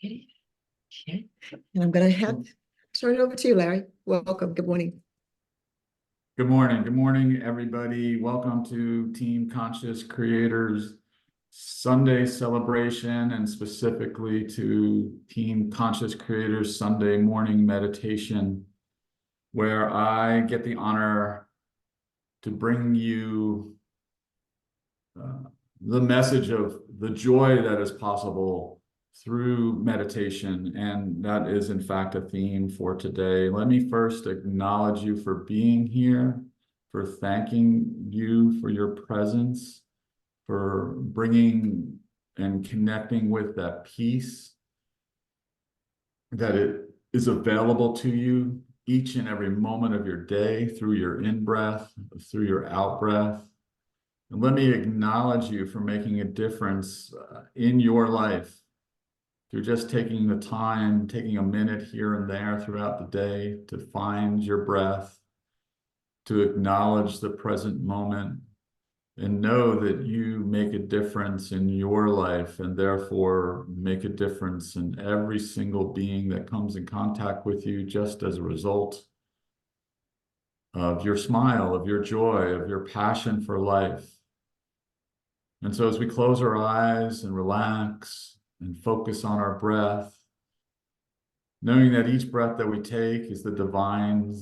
Okay. Okay. And I'm going to turn it over to you, Larry. Welcome. Good morning. Good morning. Good morning, everybody. Welcome to Team Conscious Creators Sunday celebration, and specifically to Team Conscious Creators Sunday morning meditation, where I get the honor to bring you the message of the joy that is possible through meditation. And that is, in fact, a theme for today. Let me first acknowledge you for being here, for thanking you for your presence, for bringing and connecting with that peace that it is available to you each and every moment of your day, through your in-breath, through your out-breath. And let me acknowledge you for making a difference in your life, through just taking the time, taking a minute here and there throughout the day to find your breath, to acknowledge the present moment, and know that you make a difference in your life, and therefore make a difference in every single being that comes in contact with you, just as a result of your smile, of your joy, of your passion for life. And so as we close our eyes and relax and focus on our breath, knowing that each breath that we take is the divine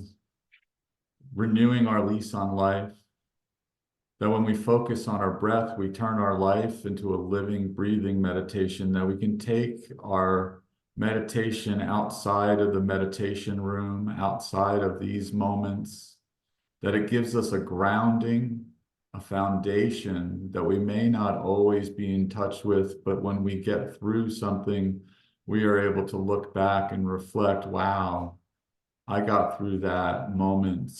renewing our lease on life, that when we focus on our breath, we turn our life into a living, breathing meditation, that we can take our meditation outside of the meditation room, outside of these moments, that it gives us a grounding, a foundation that we may not always be in touch with, but when we get through something, we are able to look back and reflect, wow, I got through that moment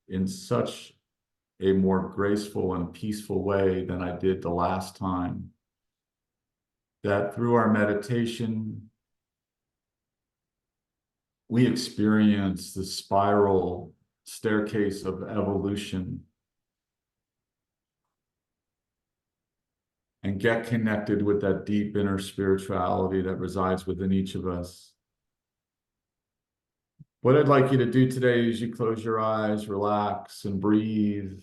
in such a more graceful and peaceful way than I did the last time. That through our meditation, we experience the spiral staircase of evolution and get connected with that deep inner spirituality that resides within each of us. What I'd like you to do today is you close your eyes, relax, and breathe,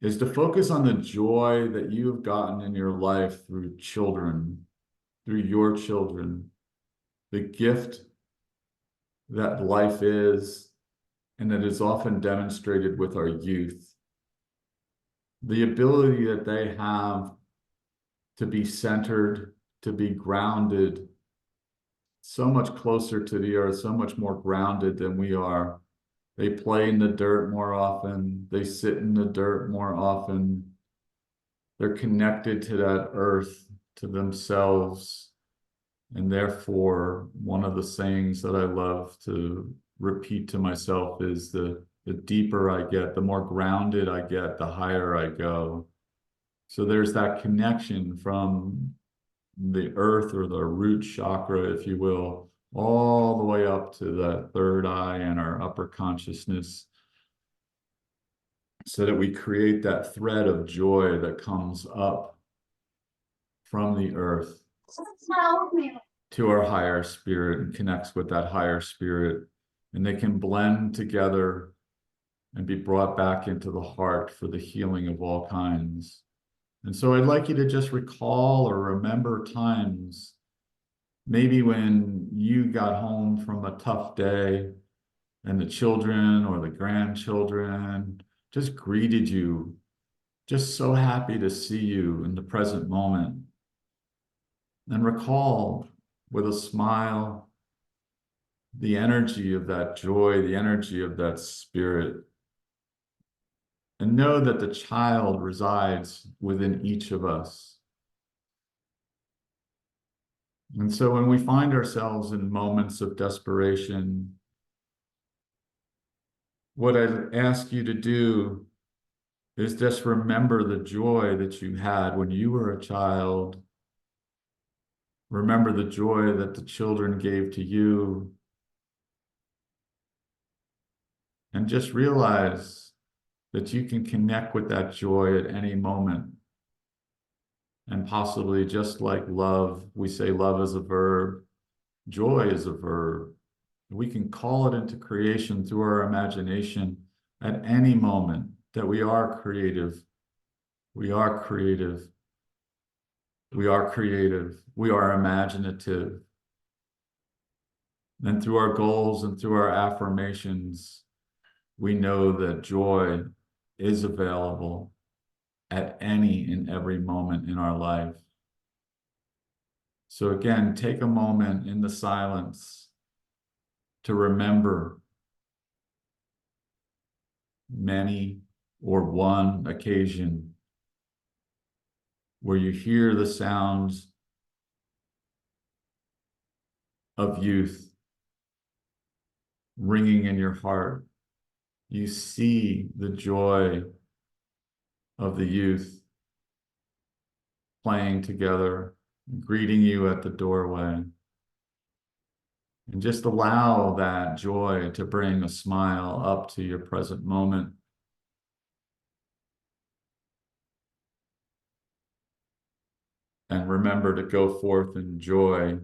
is to focus on the joy that you have gotten in your life through children, through your children, the gift that life is, and that is often demonstrated with our youth. The ability that they have to be centered, to be grounded, so much closer to the earth, so much more grounded than we are. They play in the dirt more often. They sit in the dirt more often. They're connected to that earth, to themselves. And therefore, one of the sayings that I love to repeat to myself is the deeper I get, the more grounded I get, the higher I go. So there's that connection from the earth, or the root chakra, if you will, all the way up to the third eye and our upper consciousness, so that we create that thread of joy that comes up from the earth to our higher spirit and connects with that higher spirit, and they can blend together and be brought back into the heart for the healing of all kinds. And so I'd like you to just recall or remember times, maybe when you got home from a tough day and the children or the grandchildren just greeted you, just so happy to see you in the present moment. And recall with a smile the energy of that joy, the energy of that spirit. And know that the child resides within each of us. And so when we find ourselves in moments of desperation, what I'd ask you to do is just remember the joy that you had when you were a child. Remember the joy that the children gave to you. And just realize that you can connect with that joy at any moment. And possibly just like love, we say love is a verb, joy is a verb. We can call it into creation through our imagination at any moment that we are creative. We are creative. We are creative. We are imaginative. And through our goals and through our affirmations, we know that joy is available at any and every moment in our life. So again, take a moment in the silence to remember many or one occasion where you hear the sounds of youth ringing in your heart. You see the joy of the youth playing together, greeting you at the doorway. And just allow that joy to bring a smile up to your present moment. And remember to go forth in joy.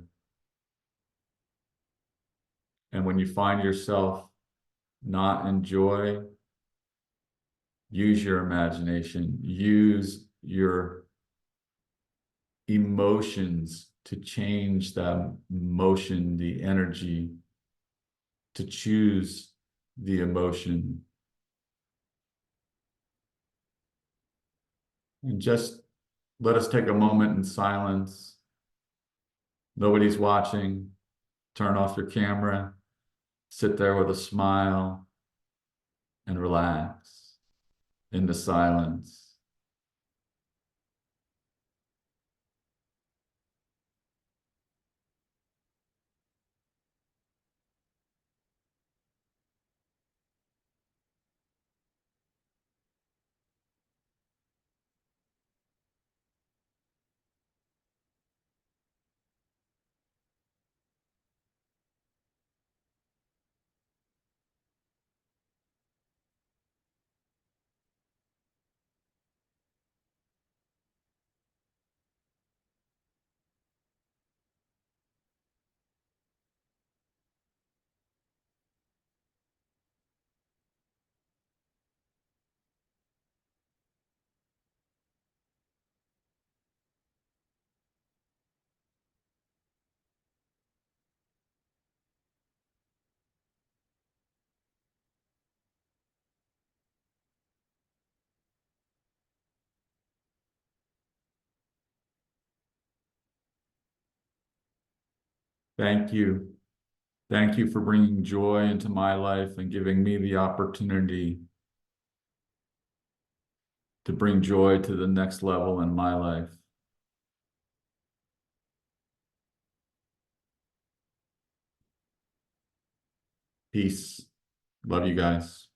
And when you find yourself not in joy, use your imagination, use your emotions to change that emotion, the energy, to choose the emotion. And just let us take a moment in silence. Nobody's watching. Turn off your camera, sit there with a smile, and relax in the silence. Thank you. Thank you for bringing joy into my life and giving me the opportunity to bring joy to the next level in my life. Peace. Love you guys.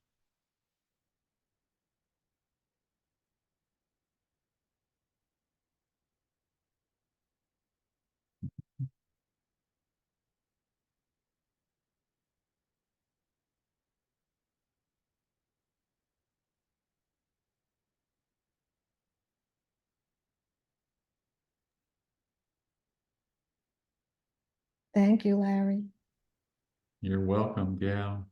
Thank you, Larry. You're welcome, Gail.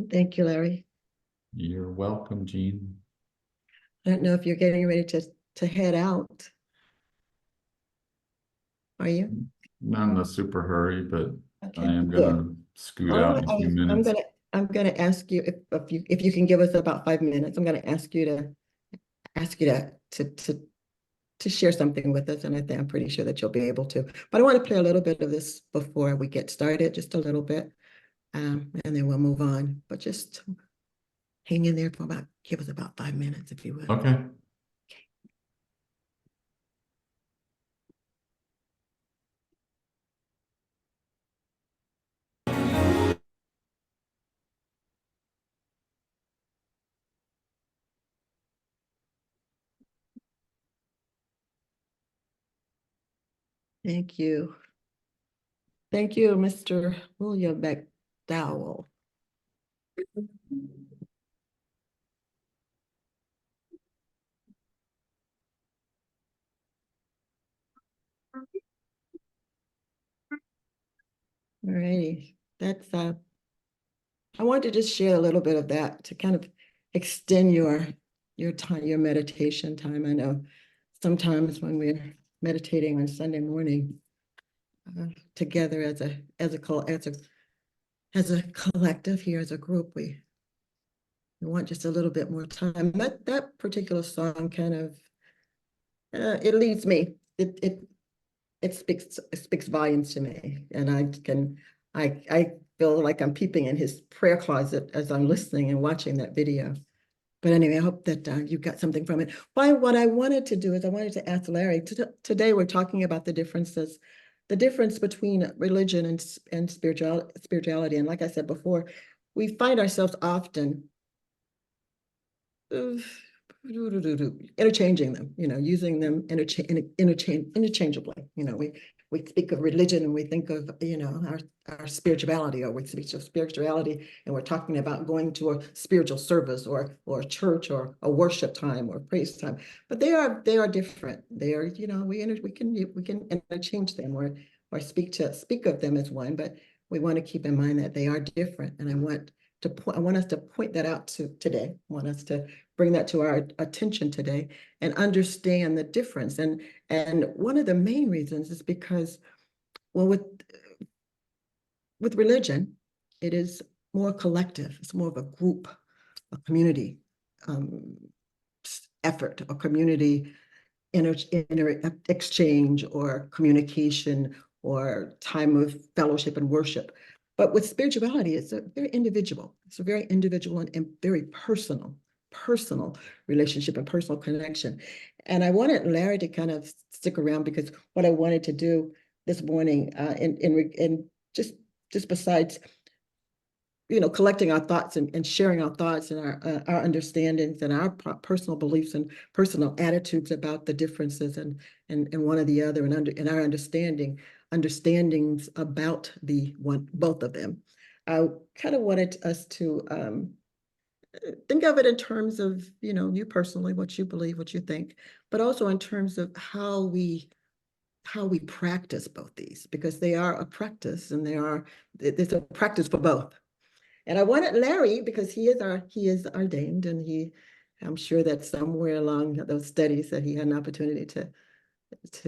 Thank you, Larry. You're welcome, Jean. I don't know if you're getting ready to head out. Are you? Not in a super hurry, but Okay, I am good. gonna scoot out in a few minutes. I'm gonna ask you if you can give us about 5 minutes. I'm gonna ask you to share something with us, and I'm pretty sure that you'll be able to. But I want to play a little bit of this before we get started, just a little bit, and then we'll move on. But just hang in there for give us about 5 minutes, if you will. Okay. Thank you. Thank you, Mr. William McDowell. righty. That's I wanted to just share a little bit of that to kind of extend your time, your meditation time. I know sometimes when we're meditating on Sunday morning together as a collective here, as a group, we want just a little bit more time. That particular song kind of it leads me. It speaks volumes to me, and I feel like I'm peeping in his prayer closet as I'm listening and watching that video. But anyway, I hope that you got something from it. What I wanted to do is I wanted to ask Larry. Today we're talking about the difference between religion and spirituality. And like I said before, we find ourselves often interchanging them, using them interchangeably. We speak of religion and we think of, our spirituality, or we speak of spirituality and we're talking about going to a spiritual service or a church or a worship time or praise time. But they are different. They are, we can interchange them or speak of them as one, but we want to keep in mind that they are different. And I want us to point that out today. I want us to bring that to our attention today and understand the difference. And one of the main reasons is because, well, with religion, it is more collective. It's more of a group, a community effort, a community exchange or communication or time of fellowship and worship. But with spirituality, it's a very individual. It's a very individual and very personal relationship and personal connection. And I wanted Larry to kind of stick around because what I wanted to do this morning, in just besides, collecting our thoughts and sharing our thoughts and our understandings and our personal beliefs and personal attitudes about the differences and one or the other and our understandings about both of them. I kind of wanted us to think of it in terms of, you personally, what you believe, what you think, but also in terms of how we practice both these, because they are a practice and there's a practice for both. And I wanted Larry, because he is ordained, and I'm sure that somewhere along those studies that he had an opportunity to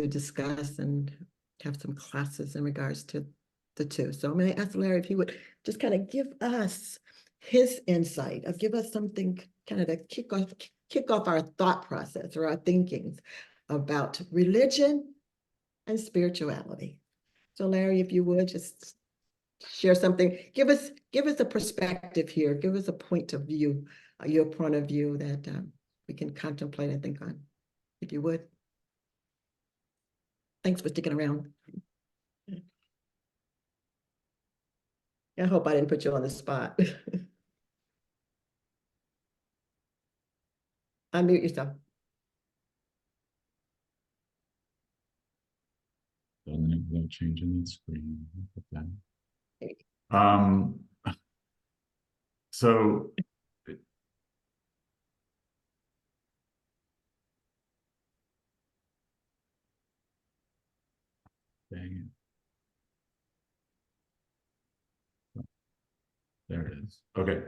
discuss and have some classes in regards to the two. So I'm going to ask Larry if he would just kind of give us his insight, or give us something kind of to kick off our thought process or our thinkings about religion and spirituality. So Larry, if you would just share something, give us a perspective here, give us a point of view, your point of view that we can contemplate and think on, if you would. Thanks for sticking around. I hope I didn't put you on the spot. Unmute yourself. Without changing the screen. So dang it. There it is. Okay.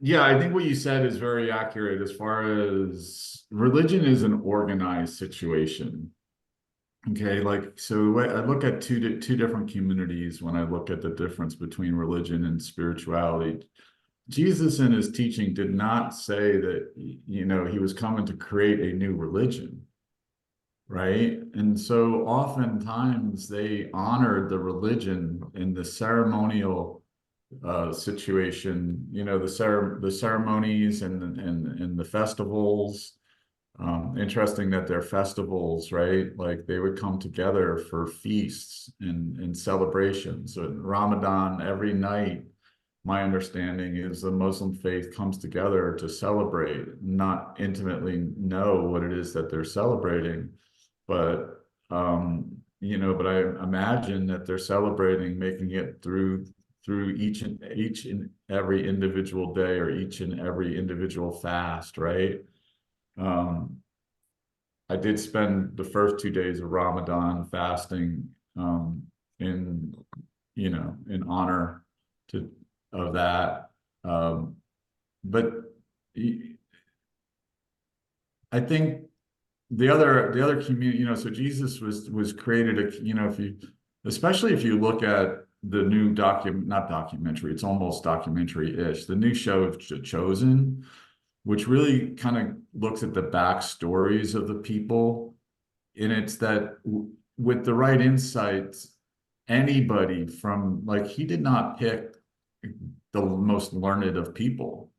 Yeah, I think what you said is very accurate as far as religion is an organized situation. Okay, so I look at two different communities when I look at the difference between religion and spirituality. Jesus in his teaching did not say that, he was coming to create a new religion, right? And so oftentimes they honored the religion in the ceremonial situation, the ceremonies and the festivals. Interesting that they're festivals, right? Like they would come together for feasts and celebrations. So in Ramadan, every night, my understanding is the Muslim faith comes together to celebrate, not intimately know what it is that they're celebrating, but but I imagine that they're celebrating making it through each and every individual day, or each and every individual fast, right? I did spend the first 2 days of Ramadan fasting, in, in honor of that. But I think the other community, so Jesus was created, especially if you look at the new not documentary, it's almost documentary-ish, the new show of Chosen, which really kind of looks at the backstories of the people. And it's that with the right insights, anybody from, like, he did not pick the most learned of people.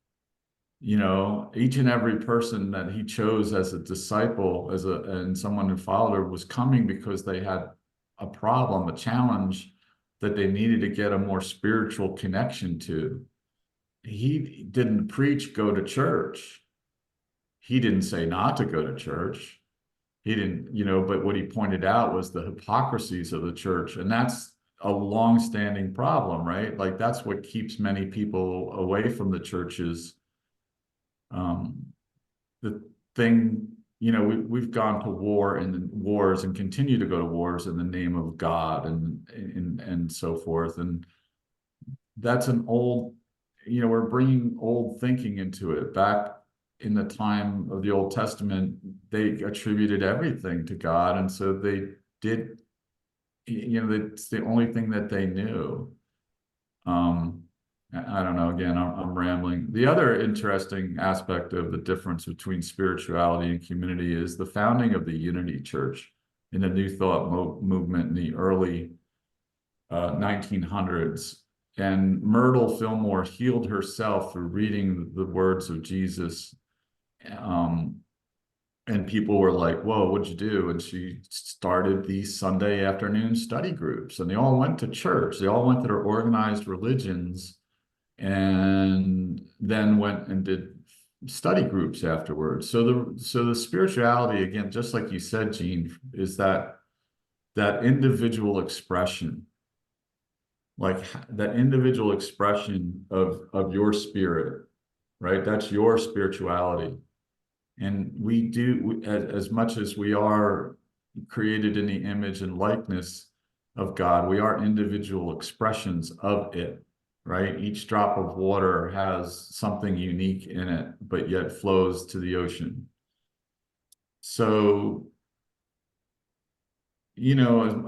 Each and every person that he chose as a disciple, and someone who followed her, was coming because they had a problem, a challenge that they needed to get a more spiritual connection to. He didn't preach, go to church. He didn't say not to go to church. He didn't, but what he pointed out was the hypocrisies of the church. And that's a long-standing problem, right? Like, that's what keeps many people away from the churches. The thing, we've gone to wars and continue to go to wars in the name of God and so forth. And that's an old, we're bringing old thinking into it. Back in the time of the Old Testament, they attributed everything to God. And so they did, it's the only thing that they knew. I don't know, again, I'm rambling. The other interesting aspect of the difference between spirituality and community is the founding of the Unity Church in the New Thought movement in the early 1900s. And Myrtle Fillmore healed herself through reading the words of Jesus. And people were like, whoa, what'd you do? And she started these Sunday afternoon study groups, and they all went to church. They all went to their organized religions, and then went and did study groups afterwards. So the spirituality, again, just like you said, Gene, is that individual expression, like that individual expression of your spirit, right? That's your spirituality. And we do, as much as we are created in the image and likeness of God, we are individual expressions of it, right? Each drop of water has something unique in it, but yet flows to the ocean. So,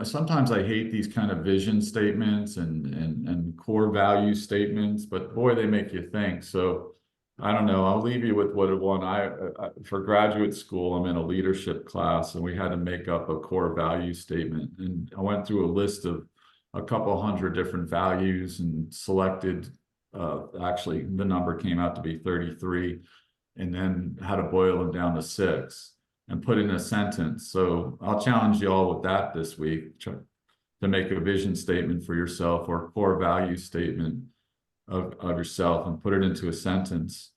sometimes I hate these kind of vision statements and core value statements, but boy, they make you think. So I don't know. I'll leave you with one. For graduate school, I'm in a leadership class, and we had to make up a core value statement. And I went through a list of a couple hundred different values and selected, actually, the number came out to be 33, and then had to boil them down to 6 and put in a sentence. So I'll challenge you all with that this week, to make a vision statement for yourself or a core value statement of yourself and put it into a sentence.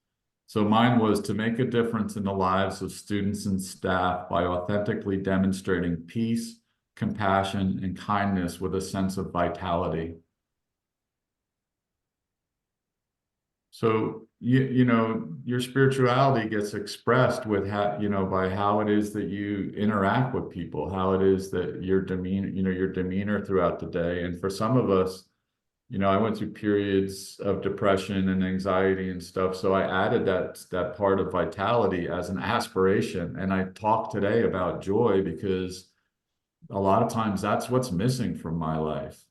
So mine was to make a difference in the lives of students and staff by authentically demonstrating peace, compassion, and kindness with a sense of vitality. So, your spirituality gets expressed with by how it is that you interact with people, how it is that your demeanor throughout the day. And for some of us, I went through periods of depression and anxiety and stuff. So I added that part of vitality as an aspiration. And I talk today about joy because a lot of times that's what's missing from my life.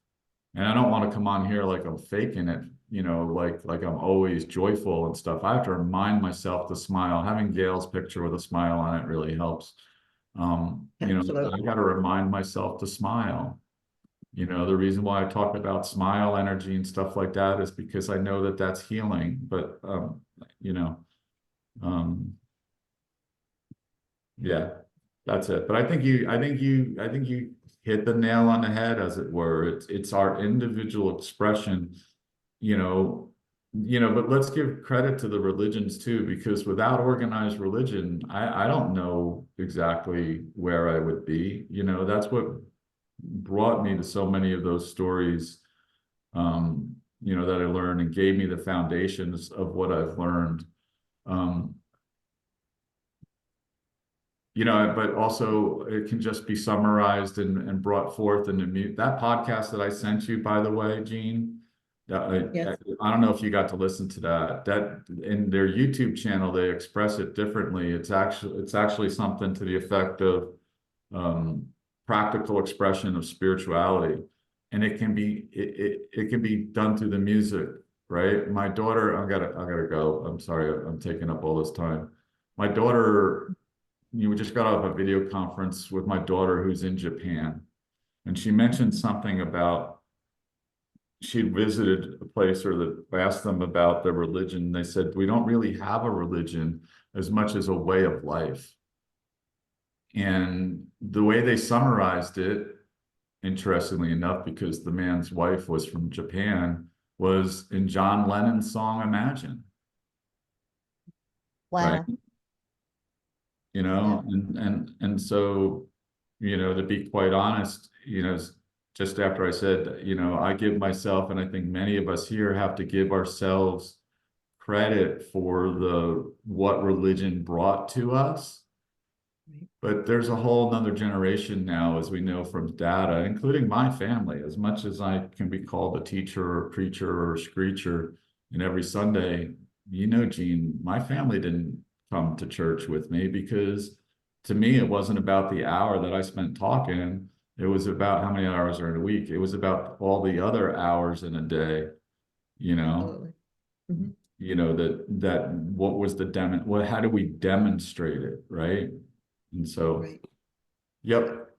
And I don't want to come on here like I'm faking it, like I'm always joyful and stuff. I have to remind myself to smile. Having Gail's picture with a smile on it really helps. I got to remind myself to smile. The reason why I talk about smile energy and stuff like that is because I know that that's healing. But, yeah, that's it. But I think you hit the nail on the head, as it were. It's our individual expression, but let's give credit to the religions too, because without organized religion, I don't know exactly where I would be. That's what brought me to so many of those stories, that I learned and gave me the foundations of what I've learned. you know, but also it can just be summarized and brought forth in the that podcast that I sent you, by the way, Gene. Yes. I don't know if you got to listen to that. That in their YouTube channel, they express it differently. It's actually something to the effect of practical expression of spirituality, and it can be done through the music, right? My daughter, I gotta go. I'm sorry, I'm taking up all this time. My daughter, we just got off a video conference with my daughter who's in Japan, and she mentioned something about she'd visited a place or that asked them about their religion. They said, we don't really have a religion as much as a way of life. And the way they summarized it, interestingly enough, because the man's wife was from Japan, was in John Lennon's song Imagine, right? Wow. You know, and so, you know, to be quite honest, you know, just after I said, you know, I give myself, and I think many of us here have to give ourselves credit for what religion brought to us. But there's a whole nother generation now, as we know from data, including my family, as much as I can be called a teacher or a preacher or a screecher, and every Sunday, you know, Gene, my family didn't come to church with me because to me, it wasn't about the hour that I spent talking. It was about how many hours are in a week. It was about all the other hours in a day, you know. Absolutely. Mhm. You know, that what was how do we demonstrate it, right? And so, Right. yep.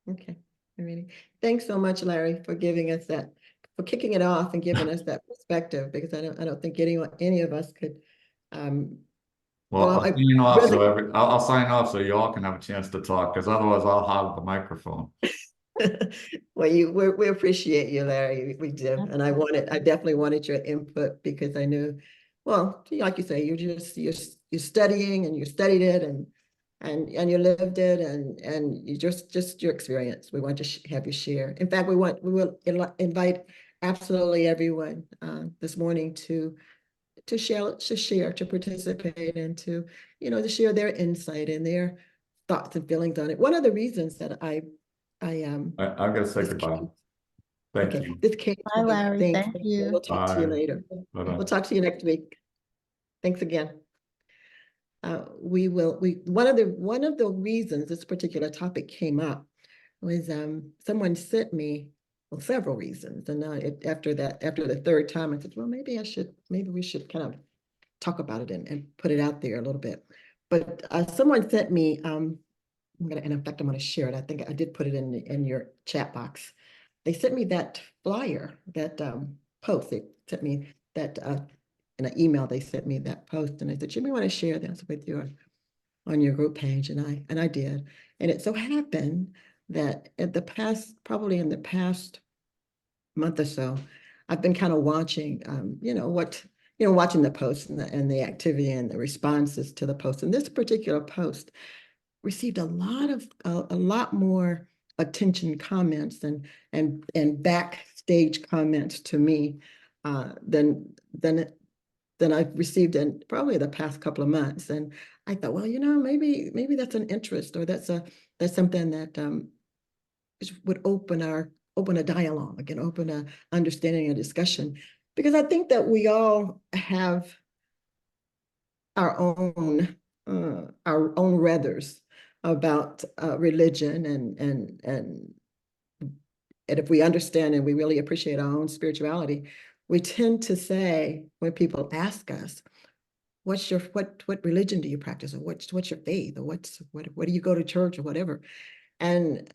Okay. I mean, thanks so much, Larry, for giving us that, for kicking it off and giving us that perspective, because I don't think any of us could, Well, well, I'll I sign off really, so I'll sign off so you all can have a chance to talk, because otherwise I'll hog the microphone. well, we appreciate you, Larry. We do. And I definitely wanted your input because I knew, well, like you say, you're studying and you studied it and you lived it and you just your experience. We want to have you share. In fact, we will invite absolutely everyone this morning to share, to participate, and to, you know, to share their insight and their thoughts and feelings on it. One of the reasons that I've got to say this goodbye. came, Thank okay, you. this came Bye, to me. Larry. Thanks. Thank you. We'll talk to you Bye. later. Bye-bye. We'll talk to you next week. Thanks again. One of the reasons this particular topic came up was someone sent me, well, several reasons, and after the third time, I said, well, maybe we should kind of talk about it and put it out there a little bit. But someone sent me, in fact, I'm gonna share it. I think I did put it in your chat box. They sent me that flyer, that post. They sent me that in an email. They sent me that post, and I said, "Jimmy, want to share this with you on your group page?" And I did. And it so happened that probably in the past month or so, I've been kind of watching, watching the posts and the activity and the responses to the post. And this particular post received a lot more attention, comments, and backstage comments to me than I've received in probably the past couple of months. And I thought, well, maybe that's an interest, or that's something that would open a dialogue and open a understanding and discussion, because I think that we all have our own ruthers about religion, and if we understand and we really appreciate our own spirituality, we tend to say, when people ask us, what religion do you practice, or what's your faith, or what do you go to church, or whatever. And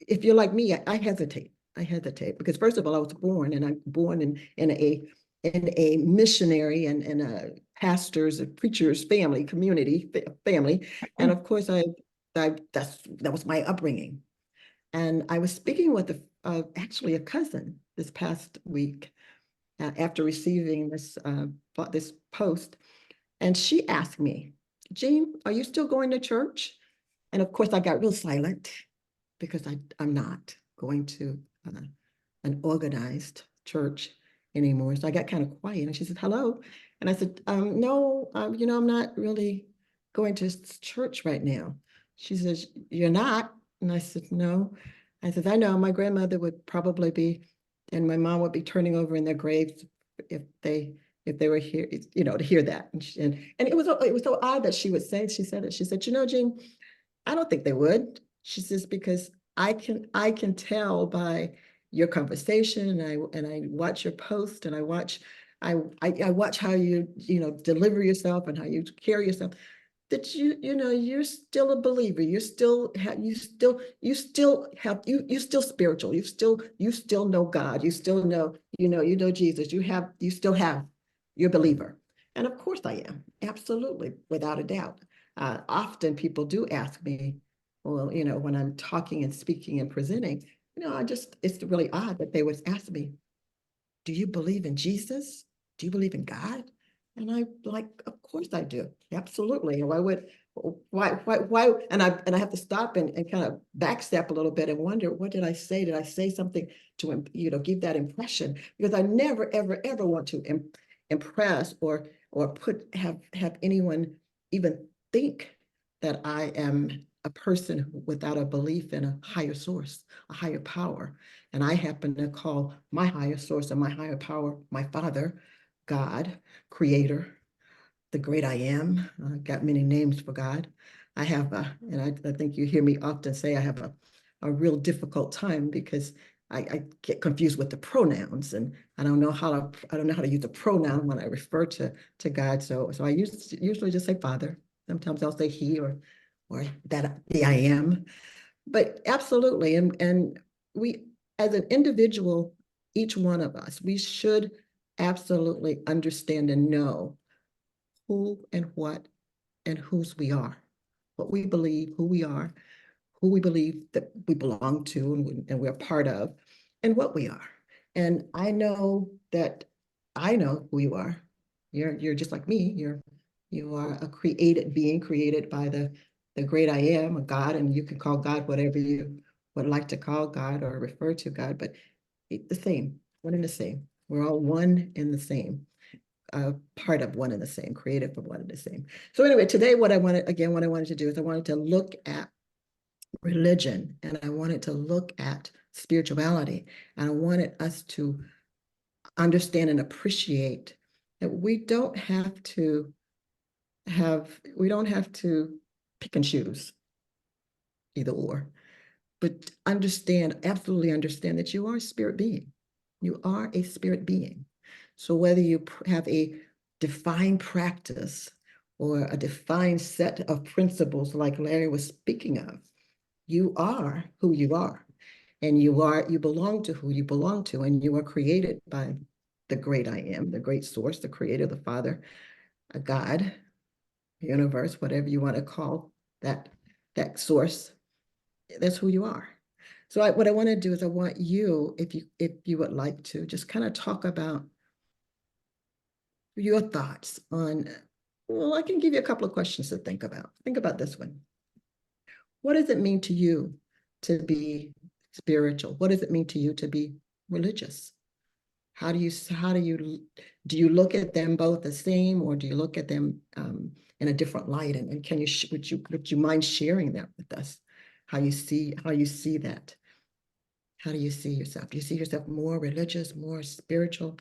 if you're like me, I hesitate. I hesitate because, first of all, I was born, and I'm born in a missionary and a pastor's, a preacher's family. And of course, that was my upbringing. And I was speaking with actually a cousin this past week after receiving this post, and she asked me, "Jean, are you still going to church?" And of course, I got real silent because I'm not going to an organized church anymore. So I got kind of quiet, and she said, "Hello," and I said, "No, I'm not really going to church right now. She says, you're not? And I said, no. I said, I know my grandmother would probably be, and my mom would be turning over in their graves if they were here, you know, to hear that. And it was so odd that she would say, she said it, she said, you know, Jean, I don't think they would. She says, because I can tell by your conversation, and I watch your post, and I watch how you know, deliver yourself and how you carry yourself, that you know, you're still a believer. You still spiritual. You still know God. You still know, you know Jesus. You still have, you're a believer. And of course I am. Absolutely, without a doubt. Often people do ask me, well, you know, when I'm talking and speaking and presenting, you know, it's really odd that they would ask me, do you believe in Jesus? Do you believe in God? And I like, of course I do. Absolutely. Why? And I have to stop and kind of backstep a little bit and wonder, what did I say? Did I say something to, you know, give that impression? Because I never, ever, ever want to impress or have anyone even think that I am a person without a belief in a higher source, a higher power. And I happen to call my higher source and my higher power my Father, God, Creator, the great I am. I've got many names for God. I have, and I think you hear me often say, I have a real difficult time because I get confused with the pronouns, and I don't know how to use a pronoun when I refer to God. So I usually just say Father. Sometimes I'll say He or that the I am. But absolutely, and we, as an individual, each one of us, we should absolutely understand and know who and what and whose we are, what we believe, who we are, who we believe that we belong to and we're part of, and what we are. And I know that I know who you are. You're just like me. You are a created being, created by the great I am, a God, and you can call God whatever you would like to call God or refer to God, but the same, one and the same. We're all one and the same, part of one and the same, created for one and the same. So anyway, today what I wanted to do is I wanted to look at religion, and I wanted to look at spirituality, and I wanted us to understand and appreciate that we don't have to pick and choose either or, but absolutely understand that you are a spirit being. You are a spirit being. So whether you have a defined practice or a defined set of principles like Larry was speaking of, you are who you are. And you belong to who you belong to, and you are created by the great I am, the great source, the creator, the Father, a God, universe, whatever you want to call that source. That's who you are. So what I want to do is I want you, if you would like to, just kind of talk about your thoughts on, well, I can give you a couple of questions to think about. Think about this one. What does it mean to you to be spiritual? What does it mean to you to be religious? Do you look at them both the same, or do you look at them in a different light? And can you would you mind sharing that with us? How you see that? How do you see yourself? Do you see yourself more religious, more spiritual?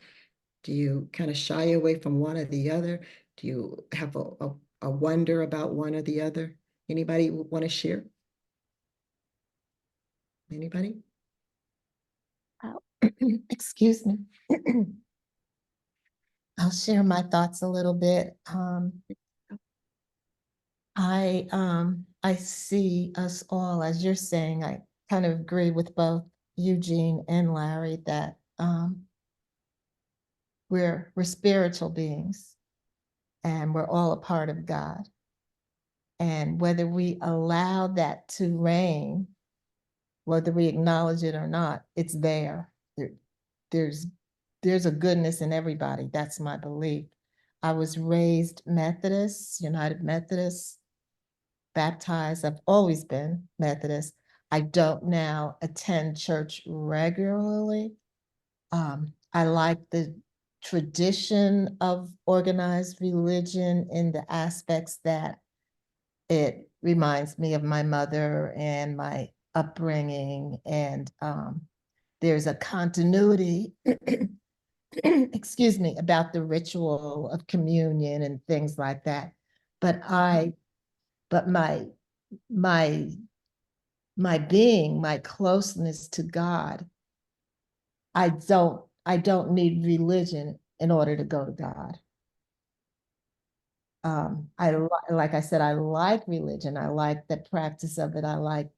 Do you kind of shy away from one or the other? Do you have a wonder about one or the other? Anybody want to share? Anybody? Excuse me. I'll share my thoughts a little bit. I see us all, as you're saying, I kind of agree with both Eugene and Larry that we're spiritual beings and we're all a part of God. And whether we allow that to reign, whether we acknowledge it or not, it's there. There's a goodness in everybody. That's my belief. I was raised Methodist, United Methodist, baptized. I've always been Methodist. I don't now attend church regularly. I like the tradition of organized religion in the aspects that It reminds me of my mother and my upbringing, and there's a continuity, excuse me, about the ritual of communion and things like that. But my my my being, my closeness to God, I don't need religion in order to go to God. Like I said, I like religion. I like the practice of it. I like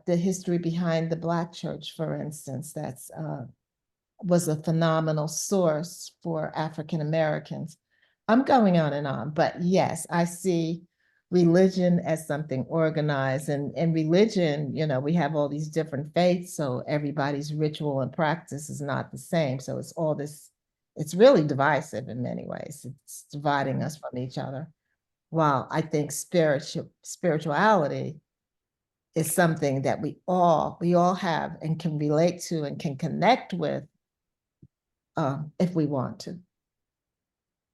the history behind the Black church, for instance. That's was a phenomenal source for African Americans. I'm going on and on, but yes, I see religion as something organized, and religion, we have all these different faiths, so everybody's ritual and practice is not the same. So it's all this, it's really divisive in many ways. It's dividing us from each other. While I think spirituality is something that we all have and can relate to and can connect with if we want to.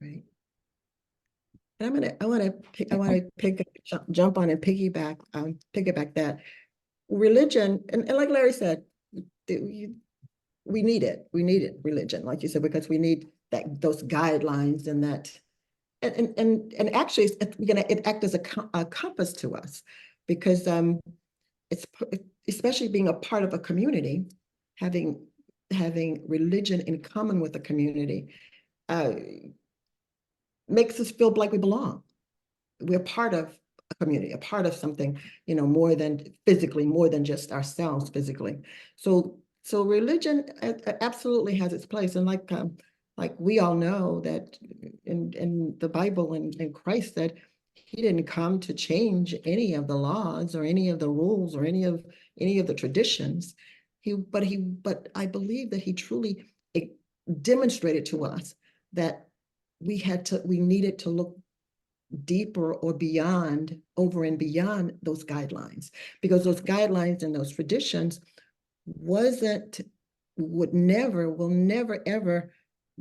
Right. And I want to jump on and piggyback that religion, and like Larry said, we need it. We need it, religion, like you said, because we need those guidelines and that, and actually it act as a compass to us, because it's especially being a part of a community, having religion in common with the community, uh, makes us feel like we belong. We're part of a community, a part of something, more than physically, more than just ourselves physically. So religion absolutely has its place. And like we all know that in the Bible, and Christ said he didn't come to change any of the laws or any of the rules or any of the traditions. But I believe that he truly demonstrated to us that we needed to look deeper or beyond, over and beyond those guidelines, because those guidelines and those traditions will never ever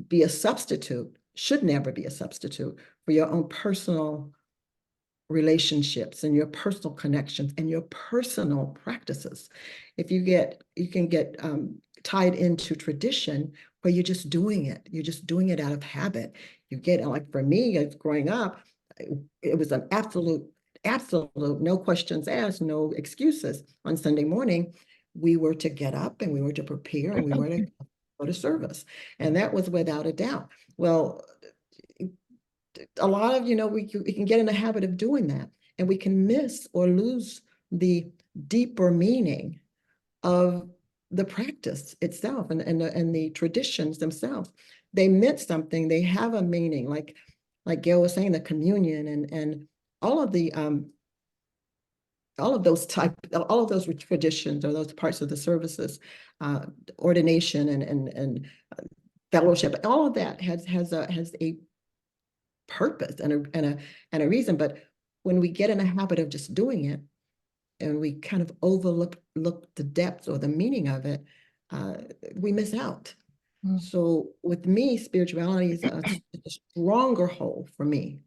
be a substitute, should never be a substitute for your own personal relationships and your personal connections and your personal practices. You can get tied into tradition where you're just doing it out of habit. You get, like for me, growing up, it was an absolute, no questions asked, no excuses. On Sunday morning, we were to get up and we were to prepare and we were to go to service. And that was without a doubt. Well, a lot of, we can get in the habit of doing that, and we can miss or lose the deeper meaning of the practice itself, and the traditions themselves. They meant something. They have a meaning, like Gail was saying, the communion and all of those traditions, or those parts of the services, ordination and fellowship, all of that has a purpose and a reason. But when we get in a habit of just doing it, and we kind of overlook the depth or the meaning of it, we miss out. So with me, spirituality is a stronger hold for me,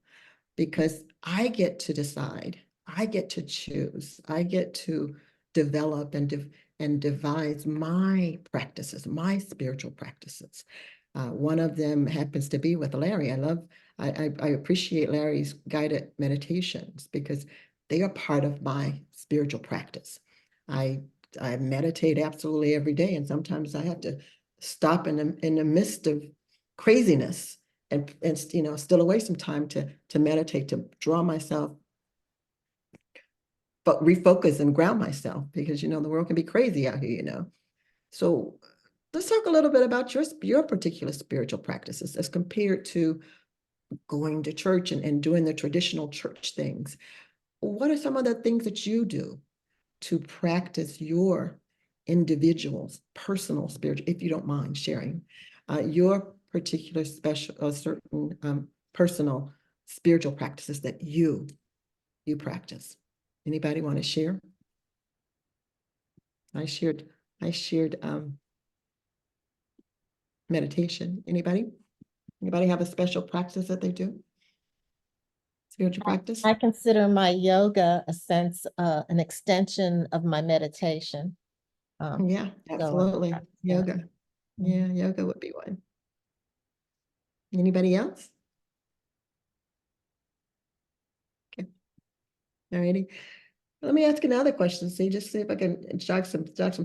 because I get to decide, I get to choose, I get to develop and devise my practices, my spiritual practices. One of them happens to be with Larry. I appreciate Larry's guided meditations, because they are part of my spiritual practice. I meditate absolutely every day, and sometimes I have to stop in the midst of craziness and still away some time to meditate, to draw myself, but refocus and ground myself, because the world can be crazy out here. So let's talk a little bit about your particular spiritual practices as compared to going to church and doing the traditional church things. What are some of the things that you do to practice your individual's personal spiritual, if you don't mind sharing, your particular certain personal spiritual practices that you practice? Anybody want to share? I shared meditation. Anybody have a special practice that they do? spiritual practice? I consider my yoga a sense, an extension of my meditation. Yeah, So, absolutely. yeah. Yoga. Yeah, yoga would be one. Anybody else? Okay. All righty. Let me ask another question. See, just see if I can jog some thought.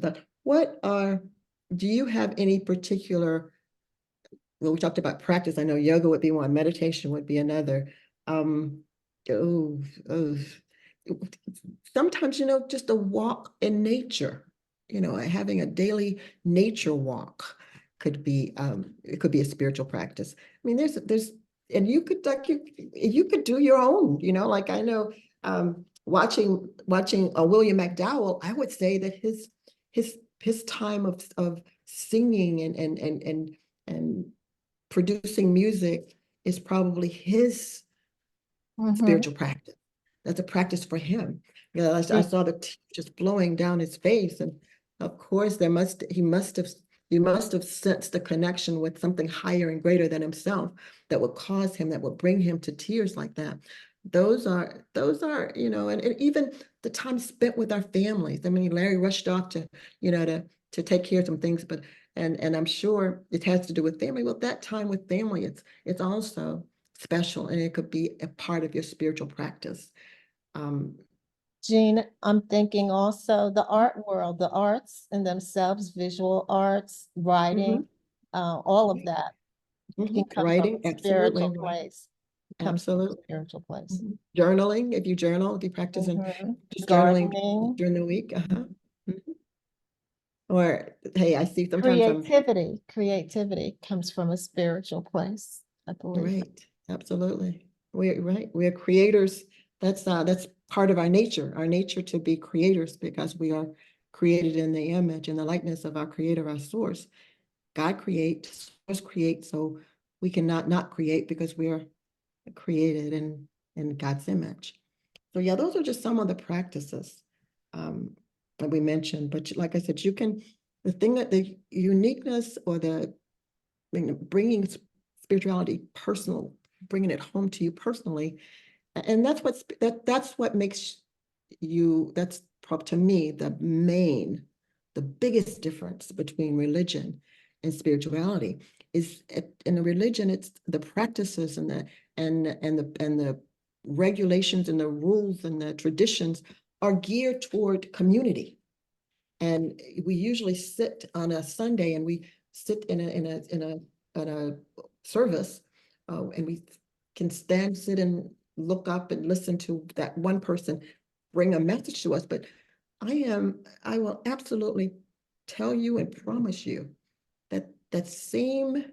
Do you have any particular, well, we talked about practice. I know yoga would be one, meditation would be another. Um, oh, oh. Sometimes, just a walk in nature, having a daily nature walk it could be a spiritual practice. I mean, and you could you could do your own, like I know, watching William McDowell, I would say that his time of singing and producing music is probably his spiritual practice. That's a practice for him. I saw the tears just flowing down his face, and of course, he must have sensed the connection with something higher and greater than himself that would bring him to tears like that. Those are, and even the time spent with our families. I mean, Larry rushed off to take care of some things, but and I'm sure it has to do with family. Well, that time with family, it's also special, and it could be a part of your spiritual practice. Jean, I'm thinking also the art world, the arts in themselves, visual arts, writing, all of that can come Writing, from a absolutely, spiritual right. place. Comes from a Absolutely. spiritual place. Journaling, if you journal, if you practice and just journaling Gardening, during the week. Or, hey, I see sometimes creativity comes from a spiritual place, I believe. right, absolutely. We're creators. That's part of our nature to be creators, because we are created in the image and the likeness of our creator, our source. God creates, source creates, so we cannot not create, because we are created in God's image. So yeah, those are just some of the practices that we mentioned. But like I said, the uniqueness, or bringing spirituality personal, bringing it home to you personally, and that's what makes that's probably, to me, the biggest difference between religion and spirituality is, in a religion, it's the practices and the regulations and the rules and the traditions are geared toward community. And we usually sit on a Sunday, and we sit in a service, and we can sit and look up and listen to that one person bring a message to us. But I will absolutely tell you and promise you that that same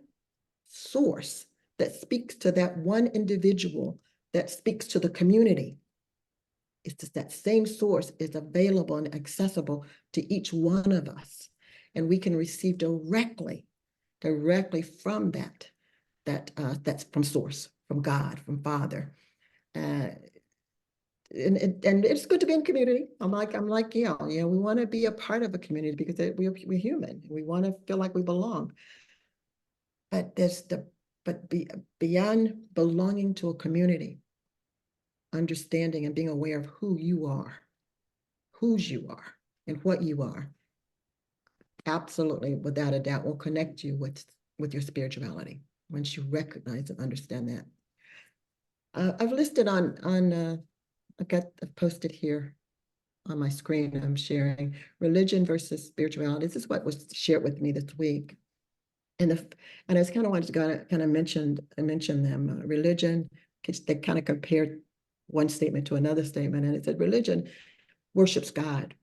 source that speaks to that one individual, that speaks to the community, it's just that same source is available and accessible to each one of us. And we can receive directly from that's from source, from God, from Father. And it's good to be in community. I'm like Gail, we want to be a part of a community, because we're human. We want to feel like we belong. But beyond belonging to a community, understanding and being aware of who you are, whose you are, and what you are, absolutely, without a doubt, will connect you with your spirituality once you recognize and understand that. I've listed I've posted here on my screen. I'm sharing religion versus spirituality. This is what was shared with me this week, and I just kind of wanted to kind of mention them. Religion, they kind of compared one statement to another statement, and it said religion worships God,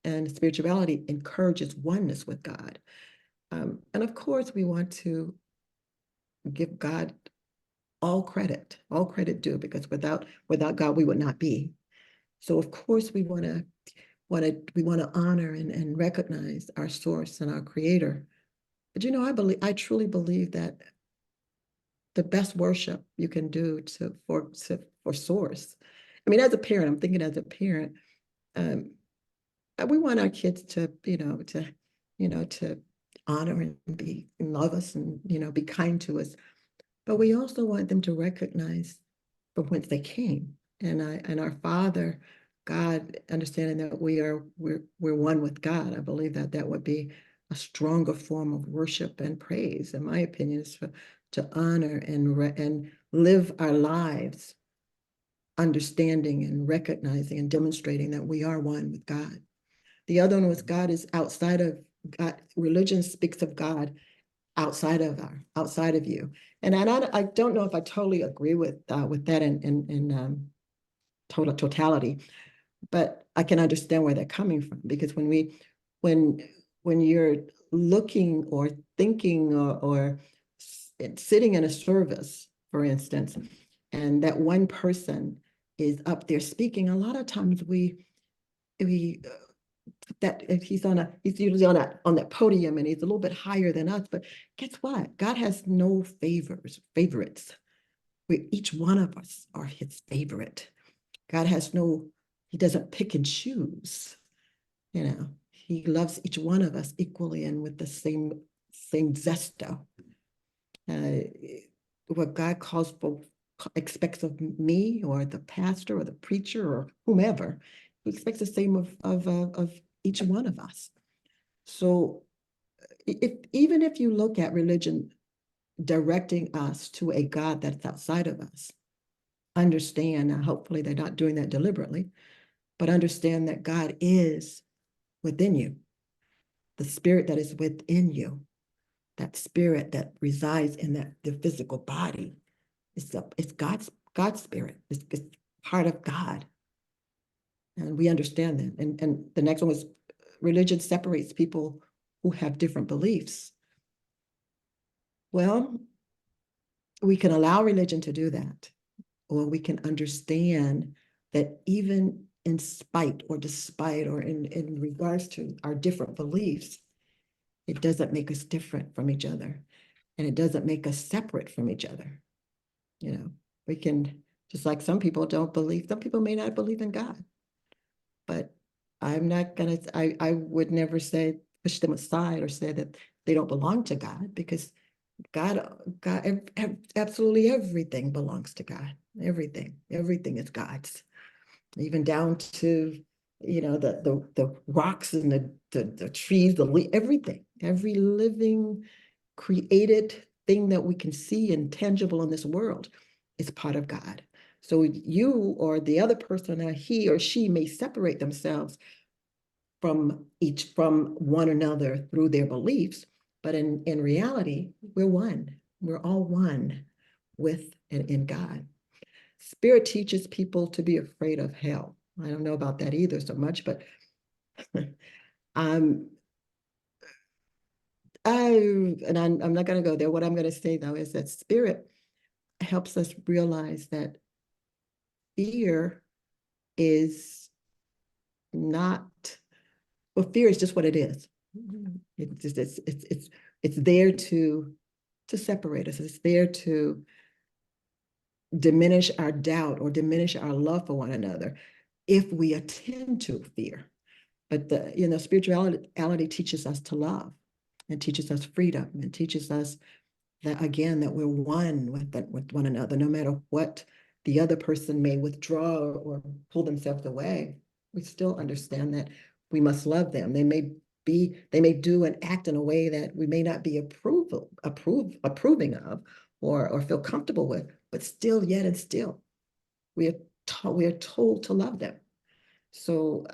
and spirituality encourages oneness with God. And of course, we want to give God all credit due, because without God, we would not be. So of course, we want to honor and recognize our source and our creator. But I truly believe that the best worship you can do for source. I mean, as a parent, I'm thinking as a parent, we want our kids to honor and love us, and be kind to us. But we also want them to recognize from whence they came. And our Father, God, understanding that we're one with God. I believe that that would be a stronger form of worship and praise, in my opinion, is to honor and live our lives understanding and recognizing and demonstrating that we are one with God. The other one was God is outside of God. Religion speaks of God outside of you. And I don't know if I totally agree with that in totality, but I can understand where they're coming from, because when you're looking or thinking or sitting in a service, for instance, and that one person is up there speaking, a lot of times we that if he's usually on that podium and he's a little bit higher than us, but guess what? God has no favorites. Each one of us are his favorite. God has he doesn't pick and choose. He loves each one of us equally and with the same zesto. What God expects of me or the pastor or the preacher or whomever, he expects the same of each one of us. So even if you look at religion directing us to a God that's outside of us, understand, hopefully they're not doing that deliberately, but understand that God is within you. The spirit that is within you, that spirit that resides in the physical body, it's God's spirit. It's part of God. And we understand that. And the next one was religion separates people who have different beliefs. Well, we can allow religion to do that, or we can understand that even in spite or despite or in regards to our different beliefs, it doesn't make us different from each other, and it doesn't make us separate from each other. We can, just like some people may not believe in God, but I would never say push them aside or say that they don't belong to God, because God, absolutely everything belongs to God. Everything is God's, even down to the rocks and the trees, everything, every living created thing that we can see and tangible in this world is part of God. So you or the other person, he or she may separate themselves from one another through their beliefs, but in reality, we're one. We're all one with and in God. Spirit teaches people to be afraid of hell. I don't know about that either so much, but I'm not going to go there. What I'm going to say, though, is that spirit helps us realize that fear is not, well, fear is just what it is. It's there to separate us. It's there to diminish our doubt or diminish our love for one another if we attend to fear. But spirituality teaches us to love, and teaches us freedom, and teaches us that, again, that we're one with one another, no matter what the other person may withdraw or pull themselves away. We still understand that we must love them. They may do and act in a way that we may not be approving of or feel comfortable with, but still we are told to love them. So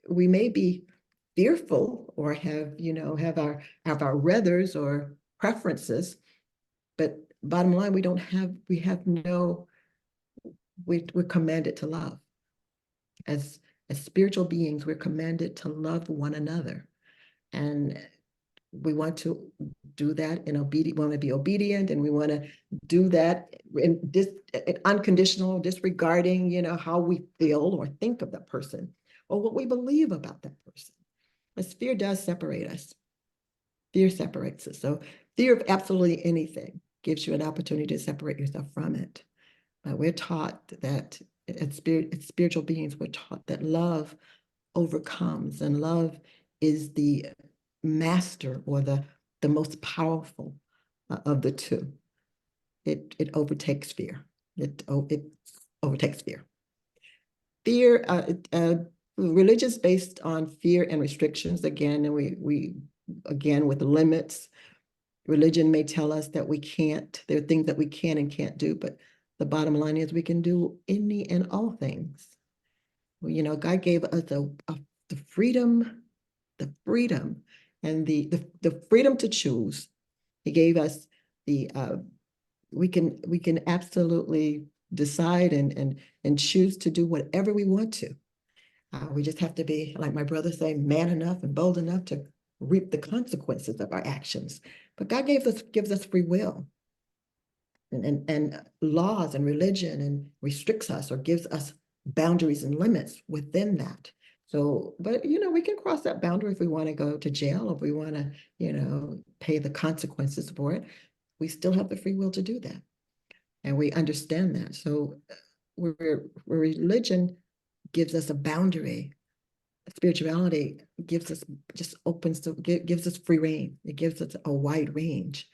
we may be fearful or have our wrethers or preferences, but bottom line, we're commanded to love. As spiritual beings, we're commanded to love one another, and we want to do that we want to be obedient, and we want to do that in unconditional, disregarding how we feel or think of that person or what we believe about that person. But fear does separate us. Fear separates us. So fear of absolutely anything gives you an opportunity to separate yourself from it. We're taught that as spiritual beings, we're taught that love overcomes, and love is the master or the most powerful of the two. It overtakes fear. It overtakes fear. Fear, religion is based on fear and restrictions again, and we again with limits. Religion may tell us that we can't, there are things that we can and can't do, but the bottom line is we can do any and all things. Well, you know, God gave us the freedom and the freedom to choose. He gave us the we can absolutely decide and choose to do whatever we want to. We just have to be, like my brother say, man enough and bold enough to reap the consequences of our actions. But God gives us free will and laws and religion and restricts us or gives us boundaries and limits within that. So, but you know, we can cross that boundary if we want to go to jail, if we want to, you know, pay the consequences for it. We still have the free will to do that. And we understand that. So where religion gives us a boundary, spirituality gives us gives us free reign. It gives us a wide range.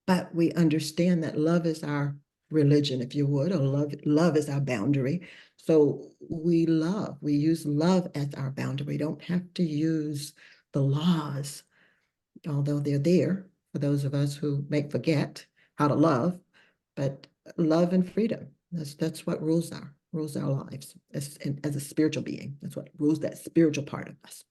But we understand that love is our religion, if you would, or love is our boundary. So we use love as our boundary. We don't have to use the laws, although they're there for those of us who may forget how to love, but love and freedom, that's what rules our lives as a spiritual being. That's what rules that spiritual part of us.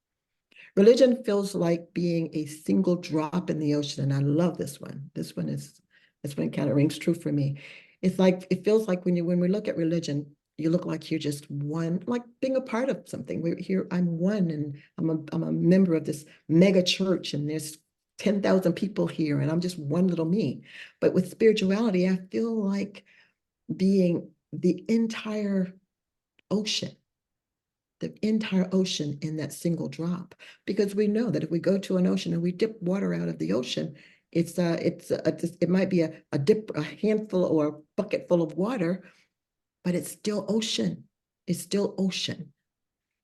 Religion feels like being a single drop in the ocean, and I love this one. This one kind of rings true for me. It's like, it feels like when we look at religion, you look like you're just one, like being a part of something. We're here, I'm one, and I'm a member of this mega church, and there's 10,000 people here, and I'm just one little me. But with spirituality, I feel like being the entire ocean in that single drop, because we know that if we go to an ocean and we dip water out of the ocean, it might be a handful or a bucket full of water, but it's still ocean. It's still ocean.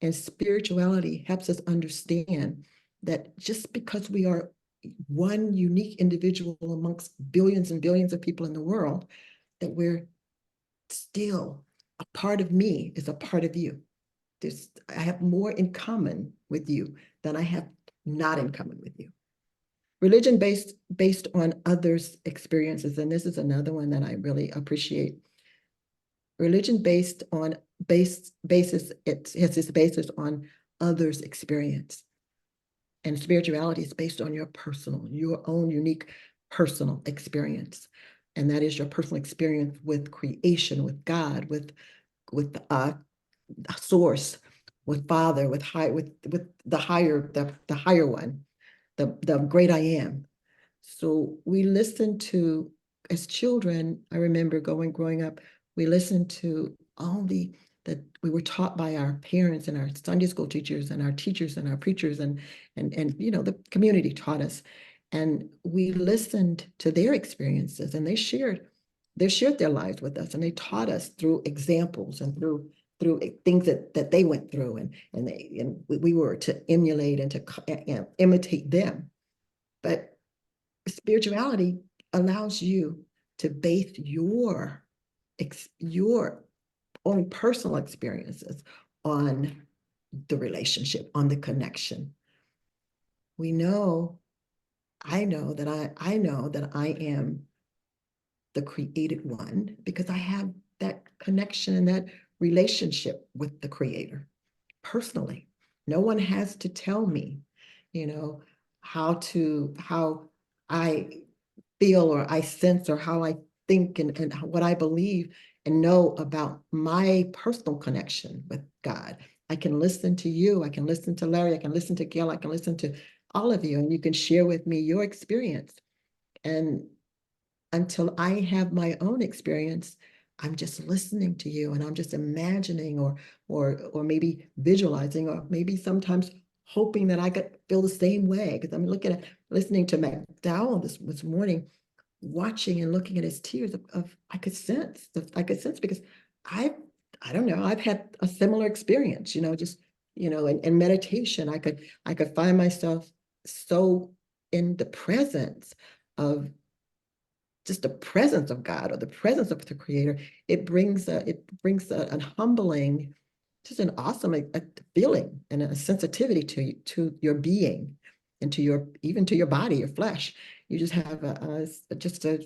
And spirituality helps us understand that just because we are one unique individual amongst billions and billions of people in the world, that we're still, a part of me is a part of you. I have more in common with you than I have not in common with you. Religion based on others' experiences, and this is another one that I really appreciate. Religion basis, it has its basis on others' experience. And spirituality is based on your own unique personal experience. And that is your personal experience with creation, with God, with source, with Father, with the higher one, the great I am. So we listen to, as children, I remember growing up, we listened to all that we were taught by our parents and our Sunday school teachers and our teachers and our preachers and you know, the community taught us. And we listened to their experiences, and they shared their lives with us, and they taught us through examples and through things that they went through, and we were to emulate and to imitate them. But spirituality allows you to base your own personal experiences on the relationship, on the connection. I know that I am the created one because I have that connection and that relationship with the Creator personally. No one has to tell me, you know, how I feel or I sense or how I think and what I believe and know about my personal connection with God. I can listen to you. I can listen to Larry. I can listen to Gail. I can listen to all of you, and you can share with me your experience. And until I have my own experience, I'm just listening to you, and I'm just imagining or maybe visualizing, or maybe sometimes hoping that I could feel the same way. Because I'm listening to McDowell this morning, watching and looking at his tears of I could sense because I don't know, I've had a similar experience, you know, just, you know, in meditation, I could find myself so in the presence of just the presence of God or the presence of the Creator, it brings a humbling, just an awesome a feeling and a sensitivity to your being and to your even to your body, your flesh. You just have just a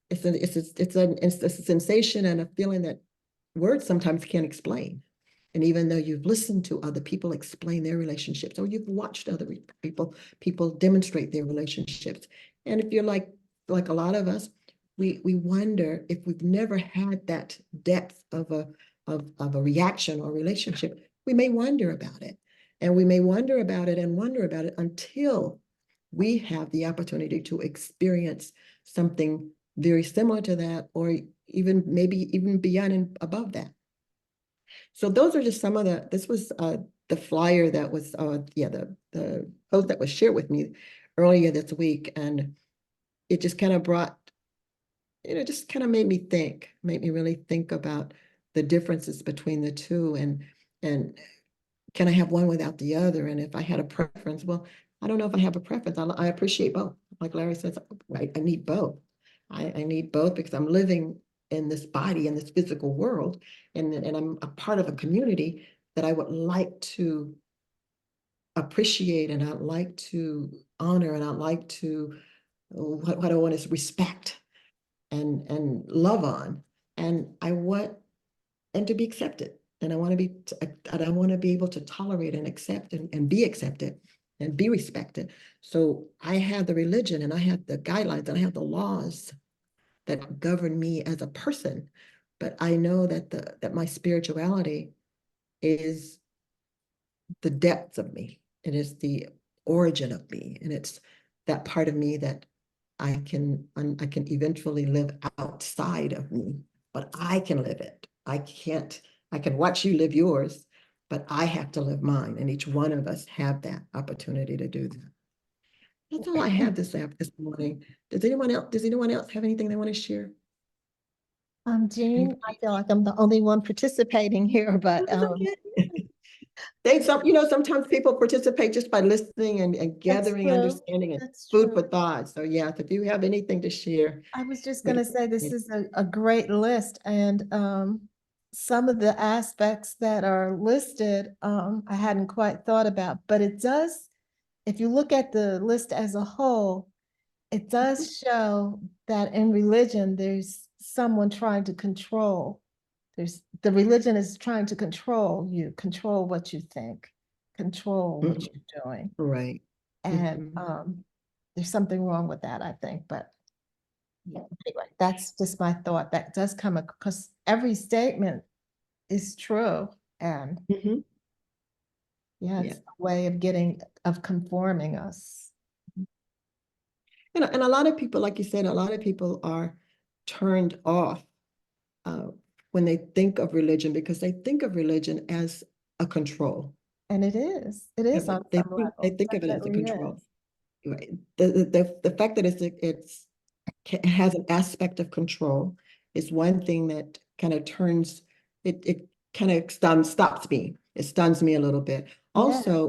it's a sensation and a feeling that words sometimes can't explain. And even though you've listened to other people explain their relationships, or you've watched other people demonstrate their relationships, and if you're like a lot of us, we wonder if we've never had that depth of a reaction or relationship, we may wonder about it, and we may wonder about it and wonder about it until we have the opportunity to experience something very similar to that, or even maybe even beyond and above that. So those are just some of this was the flyer that was, the post that was shared with me earlier this week. And it just kind of brought, just kind of made me really think about the differences between the two, and can I have one without the other? And if I had a preference, well, I don't know if I have a preference. I appreciate both. Like Larry says, right, I need both. I need both because I'm living in this body, in this physical world, and I'm a part of a community that I would like to appreciate, and I'd like to honor, and I'd like to, what I want is respect and love on. And I want, and to be accepted. And I want to be able to tolerate and accept and be accepted and be respected. So I have the religion, and I have the guidelines, and I have the laws that govern me as a person. But I know that my spirituality is the depths of me. It is the origin of me. And it's that part of me that I can eventually live outside of me, but I can live it. I can watch you live yours, but I have to live mine. And each one of us have that opportunity to do that. That's all I have this morning. Does anyone else have anything they want to share? Jean, I feel like I'm the only one participating here, but Sometimes people participate just by listening and gathering true. understanding and That's food true. for thought. So yeah, if you have anything to share. I was just going to say this is a great list, and some of the aspects that are listed I hadn't quite thought about, but it does, if you look at the list as a whole, it does show that in religion there's someone trying to control. The religion is trying to control you, control what you think, control what you're doing. Right. And there's something wrong with that, I think. But anyway, that's just my thought. That does come because every statement is true. And yeah, it's a way of conforming us. And a lot of people, like you said, a lot of people are turned off when they think of religion, because they think of religion as a control. And it is. It is on some level. They think of it as a Definitely control. is. Right. The fact that it has an aspect of control is one thing that kind of turns it kind of stops me. It stuns me a little bit. Yeah.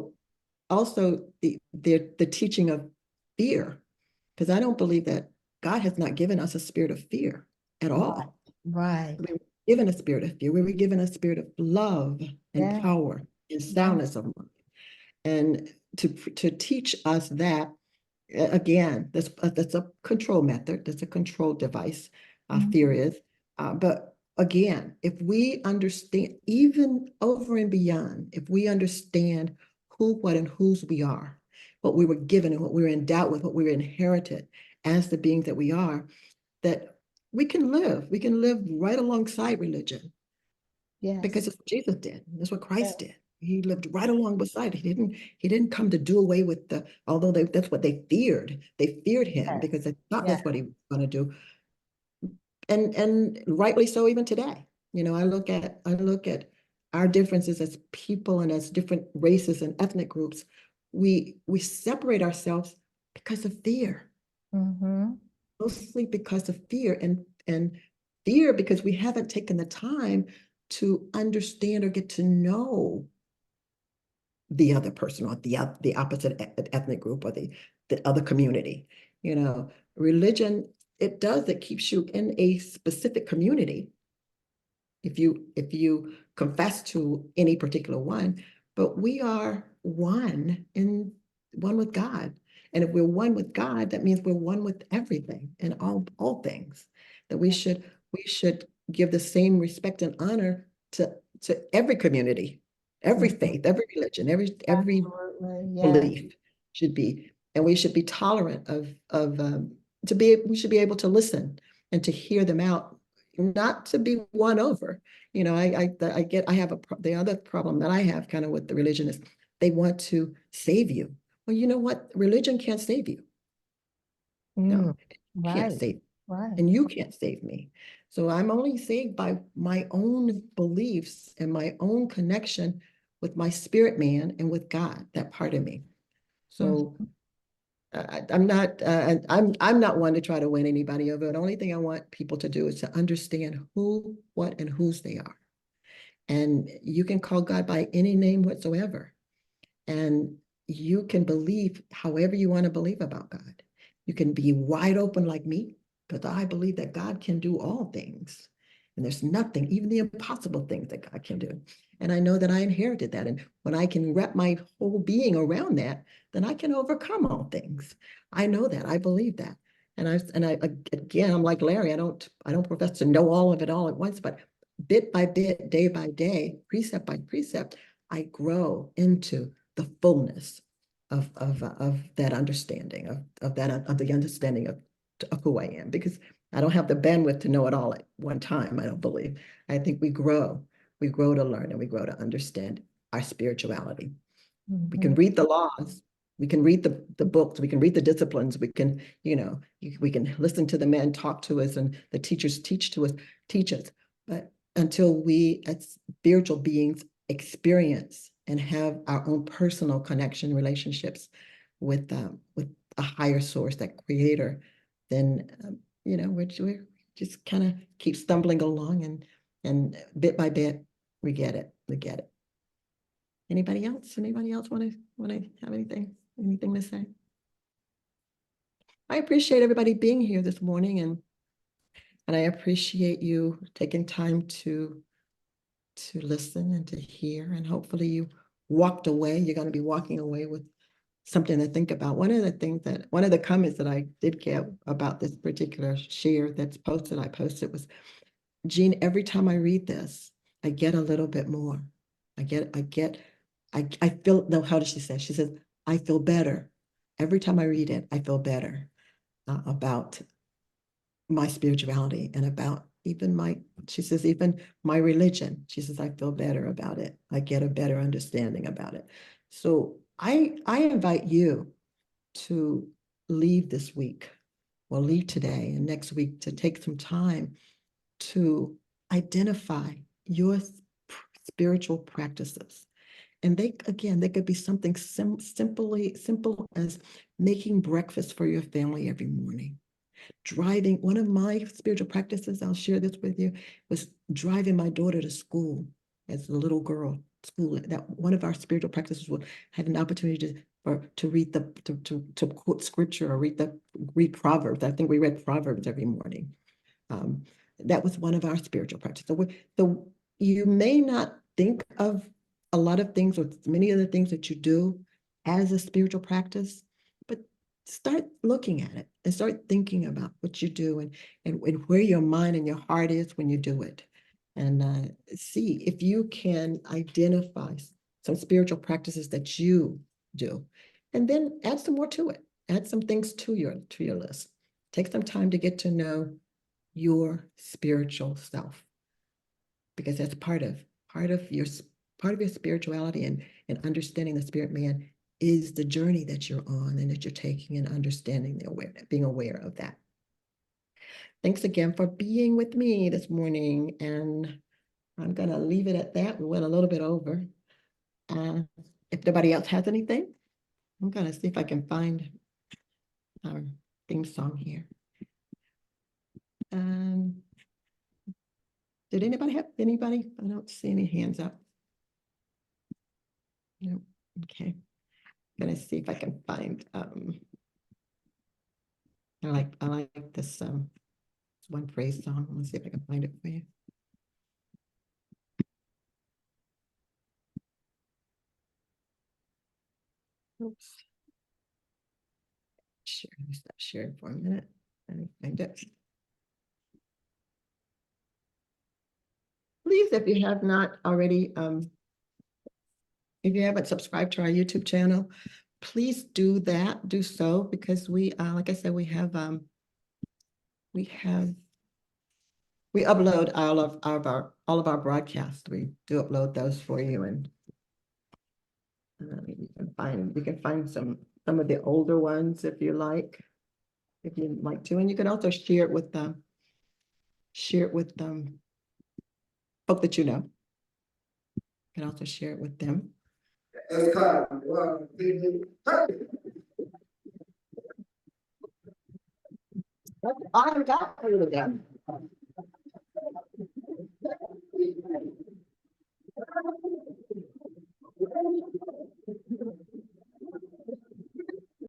Also the teaching of fear, because I don't believe that God has not given us a spirit of fear at all. Right. We were given a spirit of fear. We were given a spirit of love and Yeah. power and soundness of mind. And to teach us that, again, that's a control method. That's a control device. Fear is. But again, if we understand, even over and beyond, if we understand who, what, and whose we are, what we were given and what we were endowed with, what we were inherited as the beings that we are, that we can live right alongside religion. Yes. Because it's what Jesus did. That's what Christ did. He lived right along beside it. He didn't come to do away with although that's what they feared. They feared him because they thought that's what he was going to do. And rightly so even today. I look at our differences as people and as different races and ethnic groups. We separate ourselves because of fear. Mostly because of fear, and fear because we haven't taken the time to understand or get to know the other person or the opposite ethnic group or the other community. religion, it keeps you in a specific community if you confess to any particular one, but we are one with God. And if we're one with God, that means we're one with everything and all things. That we should give the same respect and honor to every community, every faith, every religion, every Absolutely, yeah. belief should be, and we should be tolerant of we should be able to listen and to hear them out, not to be won over. You know, I have the other problem that I have kind of with the religion is they want to save you. Well, you know what? Religion can't save you. No, it can't Right, save, right. and you can't save me. So I'm only saved by my own beliefs and my own connection with my spirit man and with God, that part of me. So I'm not one to try to win anybody over. The only thing I want people to do is to understand who, what, and whose they are. And you can call God by any name whatsoever. And you can believe however you want to believe about God. You can be wide open like me, because I believe that God can do all things. And there's nothing, even the impossible things that God can do. And I know that I inherited that. And when I can wrap my whole being around that, then I can overcome all things. I know that. I believe that. And again, I'm like Larry, I don't profess to know all of it all at once, but bit by bit, day by day, precept by precept, I grow into the fullness of that understanding of the understanding of who I am, because I don't have the bandwidth to know it all at one time. I don't believe. I think we grow to learn, and we grow to understand our spirituality. We can read the laws, we can read the books, we can read the disciplines, we can, we can listen to the men talk to us and the teachers teach us. But until we as spiritual beings experience and have our own personal connection relationships with a higher source, that creator, then we're just kind of keep stumbling along, and bit by bit we get it. Anybody else want to have anything to say? I appreciate everybody being here this morning, and I appreciate you taking time to listen and to hear, and hopefully you walked away. You're going to be walking away with something to think about. One of the comments that I did get about this particular share that's posted, I posted was, Jean, every time I read this, I get a little bit more. I feel, no, how does she say? She says, I feel better. Every time I read it, I feel better about my spirituality and about she says, even my religion. She says, I feel better about it. I get a better understanding about it. So I invite you to leave this week, or leave today and next week, to take some time to identify your spiritual practices. And they could be something simple as making breakfast for your family every morning. One of my spiritual practices, I'll share this with you, was driving my daughter to school as a little girl. That one of our spiritual practices was had an opportunity to read to quote scripture, or read Proverbs. I think we read Proverbs every morning. That was one of our spiritual practices. So you may not think of a lot of things, or many of the things that you do, as a spiritual practice, but start looking at it and start thinking about what you do, and where your mind and your heart is when you do it. And see if you can identify some spiritual practices that you do, and then add some more to it. Add some things to your list. Take some time to get to know your spiritual self, because that's part of your spirituality, and understanding the spirit man is the journey that you're on and that you're taking, and understanding being aware of that. Thanks again for being with me this morning, and I'm gonna leave it at that. We went a little bit over. If nobody else has anything, I'm gonna see if I can find our theme song here. Did anybody have anybody? I don't see any hands up. No. Okay. I'm gonna see if I can find I like this one praise song. Let's see if I can find it for you. Oops. Share, let me stop sharing for a minute. Let me find it. Please, if you have not already, if you haven't subscribed to our YouTube channel, please do that, do so, because we, like I said, we upload all of our broadcasts. We do upload those for you, and you can find some of the older ones if you like to, and you can also share it with folk that you know. You can also share it with them. I got them.